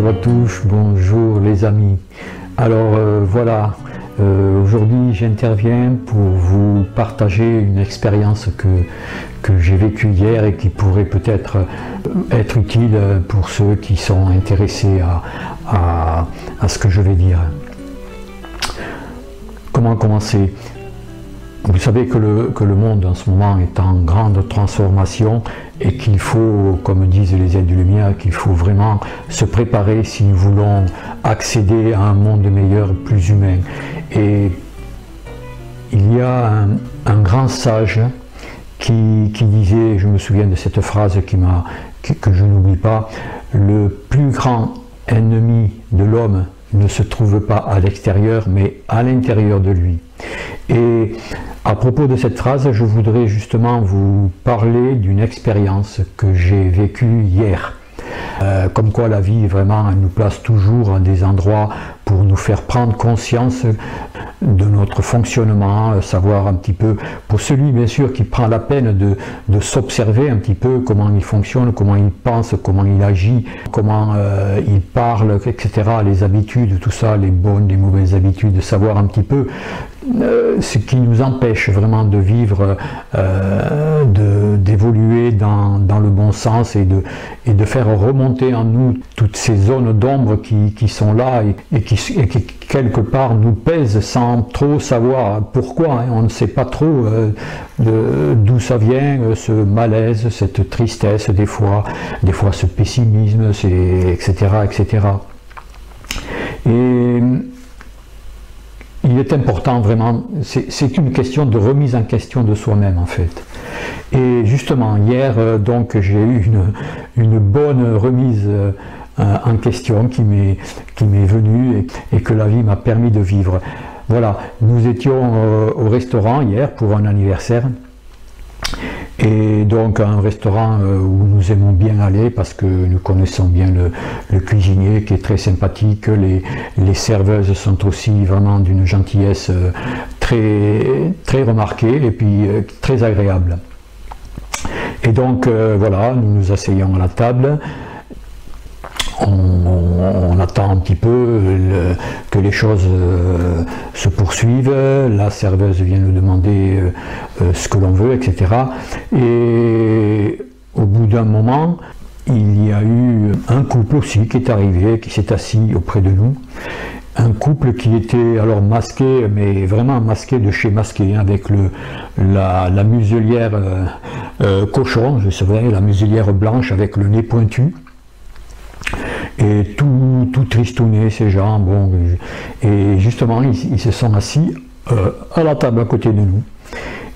à tous, bonjour les amis. Alors voilà, aujourd'hui j'interviens pour vous partager une expérience que j'ai vécue hier et qui pourrait peut-être être utile pour ceux qui sont intéressés à ce que je vais dire. Comment commencer? Vous savez que le monde en ce moment est en grande transformation et qu'il faut, comme disent les aides-lumière, qu'il faut vraiment se préparer si nous voulons accéder à un monde meilleur, plus humain. Et il y a un grand sage qui disait, je me souviens de cette phrase que je n'oublie pas, le plus grand ennemi de l'homme ne se trouve pas à l'extérieur, mais à l'intérieur de lui. Et à propos de cette phrase, je voudrais justement vous parler d'une expérience que j'ai vécue hier. Comme quoi la vie, vraiment, elle nous place toujours à des endroits pour nous faire prendre conscience de notre fonctionnement, savoir un petit peu, pour celui bien sûr qui prend la peine de s'observer un petit peu comment il fonctionne, comment il pense, comment il agit, comment il parle, etc., les habitudes, tout ça, les bonnes, les mauvaises habitudes, savoir un petit peu ce qui nous empêche vraiment de vivre, d'évoluer dans le bon sens et de faire remonter en nous toutes ces zones d'ombre qui sont là et qui quelque part nous pèsent sans trop savoir pourquoi, hein. On ne sait pas trop d'où ça vient, ce malaise, cette tristesse des fois ce pessimisme, etc., etc. Et il est important vraiment, c'est une question de remise en question de soi-même en fait. Et justement hier donc j'ai eu une bonne remise en question qui m'est venue et que la vie m'a permis de vivre. Voilà, nous étions au restaurant hier pour un anniversaire. Et donc un restaurant où nous aimons bien aller parce que nous connaissons bien le cuisinier qui est très sympathique, les serveuses sont aussi vraiment d'une gentillesse très, très remarquée et puis très agréable. Et donc voilà, nous nous asseyons à la table. On attend un petit peu que les choses se poursuivent, la serveuse vient nous demander ce que l'on veut, etc. Et au bout d'un moment, il y a eu un couple aussi qui est arrivé, qui s'est assis auprès de nous. Un couple qui était alors masqué, mais vraiment masqué de chez masqué, avec la muselière cochon, je savais, la muselière blanche avec le nez pointu. Et tout tristouné ces gens, bon, et justement ils se sont assis à la table à côté de nous.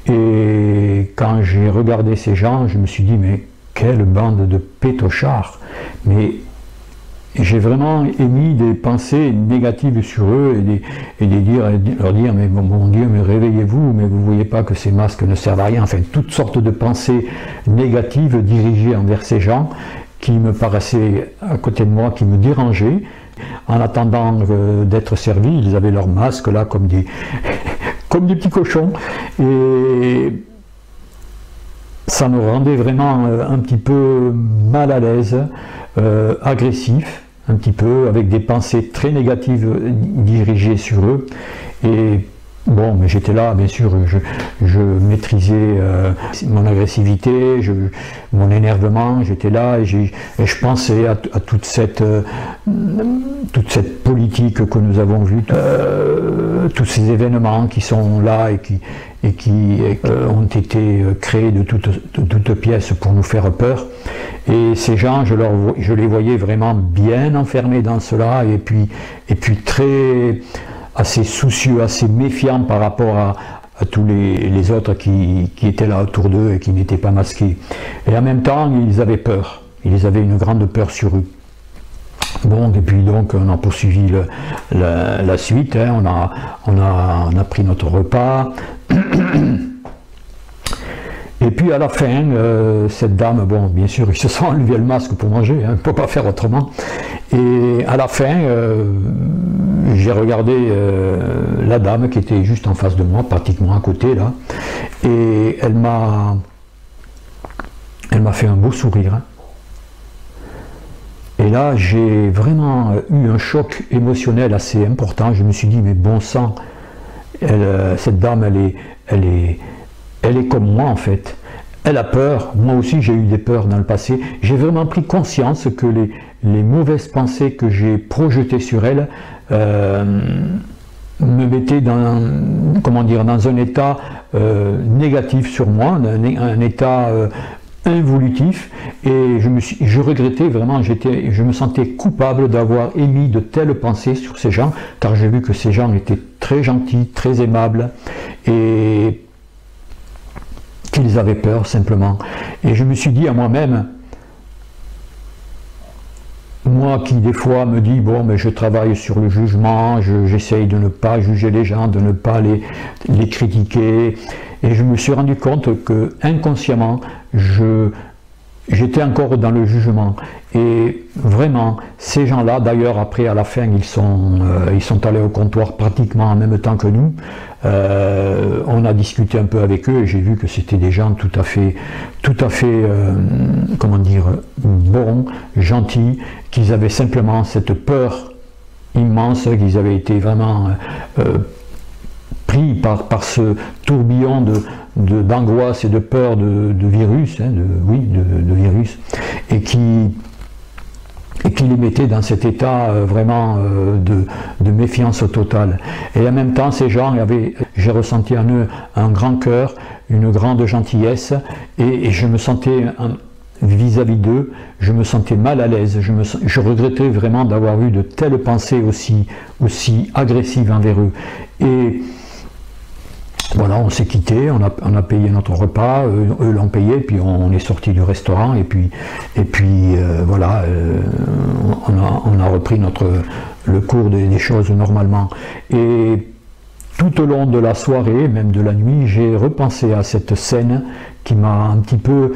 Et quand j'ai regardé ces gens, je me suis dit mais quelle bande de pétochards. Mais j'ai vraiment émis des pensées négatives sur eux et leur dire mais mon Dieu, mais réveillez-vous, mais vous ne voyez pas que ces masques ne servent à rien. Enfin toutes sortes de pensées négatives dirigées envers ces gens qui me paraissaient à côté de moi, qui me dérangeaient. En attendant d'être servis, ils avaient leur masque là comme des petits cochons. Et ça me rendait vraiment un petit peu mal à l'aise, agressif, un petit peu, avec des pensées très négatives dirigées sur eux. Et bon, mais j'étais là, bien sûr, je maîtrisais mon agressivité, mon énervement, j'étais là et je pensais à toute cette politique que nous avons vue, tous ces événements qui sont là et qui ont été créés de toutes pièces pour nous faire peur. Et ces gens, je les voyais vraiment bien enfermés dans cela et puis assez soucieux, assez méfiants par rapport à tous les autres qui étaient là autour d'eux et qui n'étaient pas masqués. Et en même temps, ils avaient peur. Ils avaient une grande peur sur eux. Bon, et puis donc on a poursuivi la suite, hein, on a pris notre repas. Et puis à la fin, cette dame, bon, bien sûr, ils se sont enlevé le masque pour manger, hein, on ne peut pas faire autrement. Et à la fin, j'ai regardé la dame qui était juste en face de moi, pratiquement à côté là, et elle m'a fait un beau sourire. Et là, j'ai vraiment eu un choc émotionnel assez important. Je me suis dit, mais bon sang, cette dame, elle est comme moi en fait. Elle a peur. Moi aussi, j'ai eu des peurs dans le passé. J'ai vraiment pris conscience que les mauvaises pensées que j'ai projetées sur elle me mettaient dans, comment dire, dans un état négatif sur moi, un état involutif, et je regrettais vraiment, je me sentais coupable d'avoir émis de telles pensées sur ces gens, car j'ai vu que ces gens étaient très gentils, très aimables, et qu'ils avaient peur simplement. Et je me suis dit à moi-même, moi qui des fois me dis, bon, mais je travaille sur le jugement, j'essaye de ne pas juger les gens, de ne pas les critiquer, et je me suis rendu compte que inconsciemment, j'étais encore dans le jugement. Et vraiment, ces gens-là, d'ailleurs, après, à la fin, ils sont allés au comptoir pratiquement en même temps que nous. On a discuté un peu avec eux et j'ai vu que c'était des gens tout à fait comment dire, bons, gentils, qu'ils avaient simplement cette peur immense, qu'ils avaient été vraiment pris par ce tourbillon d'angoisse et de peur de virus, hein, de virus, et qui les mettait dans cet état vraiment de méfiance totale. Et en même temps, ces gens j'ai ressenti en eux un grand cœur, une grande gentillesse, et je me sentais vis-à-vis d'eux, je me sentais mal à l'aise, je regrettais vraiment d'avoir eu de telles pensées aussi agressives envers eux. Et voilà, on s'est quitté, on a payé notre repas, eux l'ont payé, puis on est sorti du restaurant, et puis voilà, on a repris le cours des choses normalement. Et tout au long de la soirée, même de la nuit, j'ai repensé à cette scène qui m'a un petit peu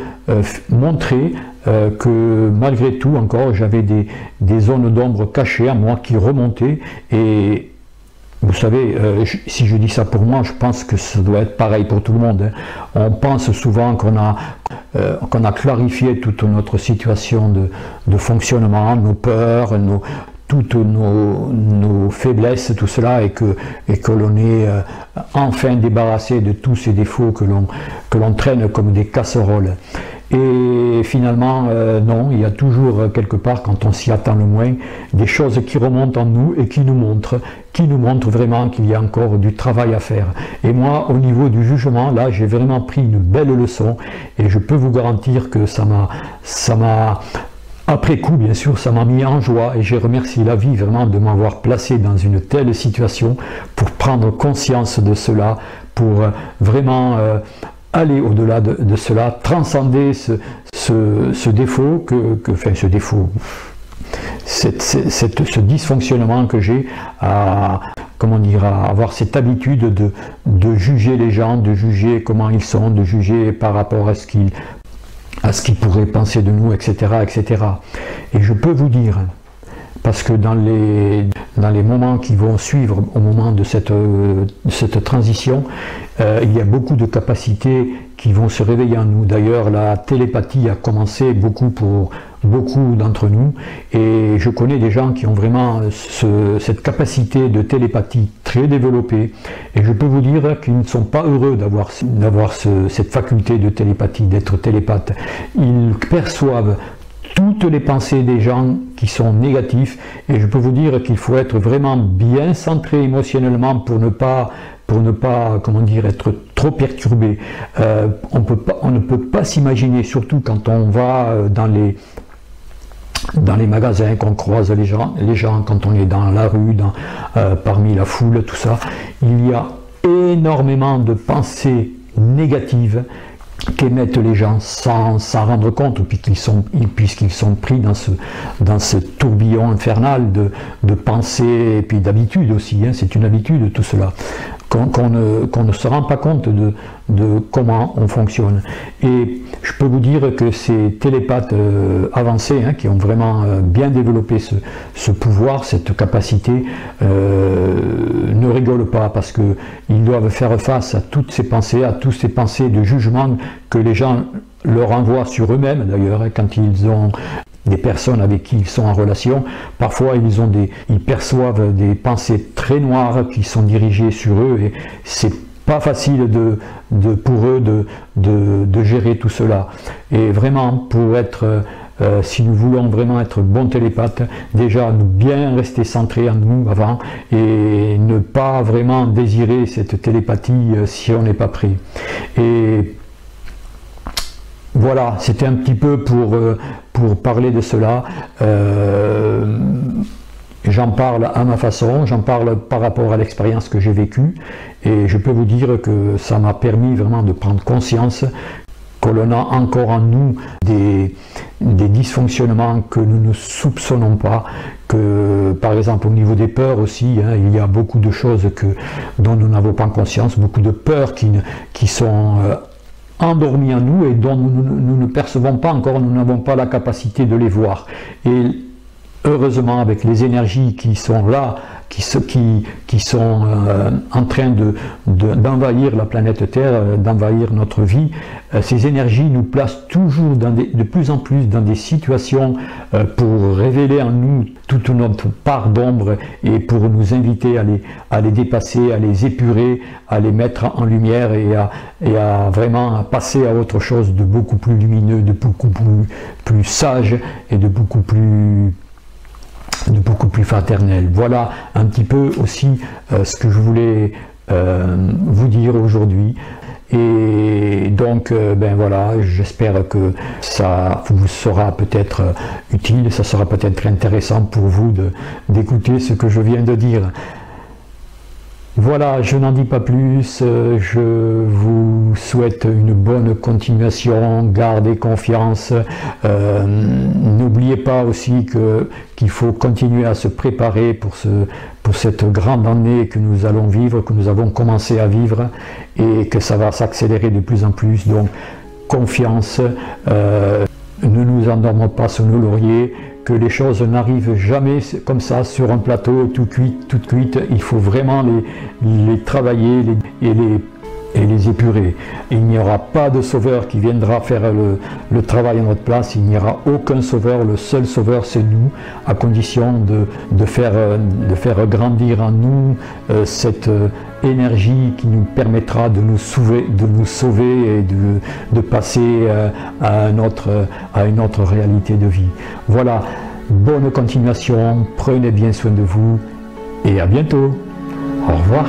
montré que malgré tout encore, j'avais des zones d'ombre cachées à moi qui remontaient, et vous savez, si je dis ça pour moi, je pense que ça doit être pareil pour tout le monde. Hein. On pense souvent qu'on a clarifié toute notre situation de fonctionnement, nos peurs, toutes nos faiblesses, tout cela, et que l'on est enfin débarrassé de tous ces défauts que l'on traîne comme des casseroles. Et finalement, non, il y a toujours quelque part, quand on s'y attend le moins, des choses qui remontent en nous et qui nous montrent vraiment qu'il y a encore du travail à faire. Et moi, au niveau du jugement, là, j'ai vraiment pris une belle leçon, et je peux vous garantir que ça m'a après coup, bien sûr, ça m'a mis en joie, et j'ai remercié la vie vraiment de m'avoir placé dans une telle situation pour prendre conscience de cela, pour vraiment aller au-delà de cela, transcender ce défaut, ce dysfonctionnement que j'ai à avoir cette habitude de juger les gens, de juger comment ils sont, de juger par rapport à ce qu'ils pourraient penser de nous, etc., etc. Et je peux vous dire, parce que dans les moments qui vont suivre au moment de cette transition, il y a beaucoup de capacités qui vont se réveiller en nous. D'ailleurs, la télépathie a commencé beaucoup pour beaucoup d'entre nous, et je connais des gens qui ont vraiment cette capacité de télépathie très développée, et je peux vous dire qu'ils ne sont pas heureux d'avoir cette faculté de télépathie, d'être télépathe. Ils perçoivent toutes les pensées des gens qui sont négatifs, et je peux vous dire qu'il faut être vraiment bien centré émotionnellement pour ne pas comment dire, être trop perturbé. On ne peut pas s'imaginer, surtout quand on va dans les magasins, qu'on croise les gens, quand on est dans la rue, parmi la foule, tout ça, il y a énormément de pensées négatives qu'émettent les gens sans s'en rendre compte, puisqu'ils sont pris dans ce tourbillon infernal de pensées et puis d'habitude aussi, hein, c'est une habitude tout cela, qu'on ne se rend pas compte de comment on fonctionne. Et je peux vous dire que ces télépathes avancés, hein, qui ont vraiment bien développé ce pouvoir, cette capacité, ne rigolent pas, parce qu'ils doivent faire face à toutes ces pensées, à toutes ces pensées de jugement que les gens leur envoient sur eux-mêmes d'ailleurs, hein, quand ils ont des personnes avec qui ils sont en relation. Parfois, ils perçoivent des pensées très noires qui sont dirigées sur eux et c'est pas facile pour eux de gérer tout cela. Et vraiment, si nous voulons vraiment être bons télépathes, déjà bien rester centrés en nous avant et ne pas vraiment désirer cette télépathie si on n'est pas prêt. Et voilà, c'était un petit peu pour parler de cela. J'en parle à ma façon, j'en parle par rapport à l'expérience que j'ai vécue et je peux vous dire que ça m'a permis vraiment de prendre conscience que l'on a encore en nous des dysfonctionnements que nous ne soupçonnons pas, que par exemple au niveau des peurs aussi, hein, il y a beaucoup de choses dont nous n'avons pas conscience, beaucoup de peurs qui sont endormis en nous et dont nous ne percevons pas encore, nous n'avons pas la capacité de les voir. Et heureusement, avec les énergies qui sont là, qui sont en train d'envahir la planète Terre, d'envahir notre vie, ces énergies nous placent toujours de plus en plus dans des situations pour révéler en nous toute notre part d'ombre et pour nous inviter à les dépasser, à les épurer, à les mettre en lumière et à vraiment passer à autre chose de beaucoup plus lumineux, de beaucoup plus sage et de beaucoup plus fraternel. Voilà un petit peu aussi ce que je voulais vous dire aujourd'hui. Et donc, ben voilà, j'espère que ça vous sera peut-être utile, ça sera peut-être intéressant pour vous d'écouter ce que je viens de dire. Voilà, je n'en dis pas plus, je vous souhaite une bonne continuation, gardez confiance, n'oubliez pas aussi qu'il faut continuer à se préparer pour cette grande année que nous allons vivre, que nous avons commencé à vivre et que ça va s'accélérer de plus en plus, donc confiance, ne nous endormons pas sur nos lauriers, que les choses n'arrivent jamais comme ça sur un plateau toute cuite, il faut vraiment les travailler et les épurer. Il n'y aura pas de sauveur qui viendra faire le travail à notre place, il n'y aura aucun sauveur, le seul sauveur c'est nous, à condition de faire grandir en nous cette énergie qui nous permettra de nous sauver et de passer à une autre réalité de vie. Voilà, bonne continuation, prenez bien soin de vous et à bientôt. Au revoir.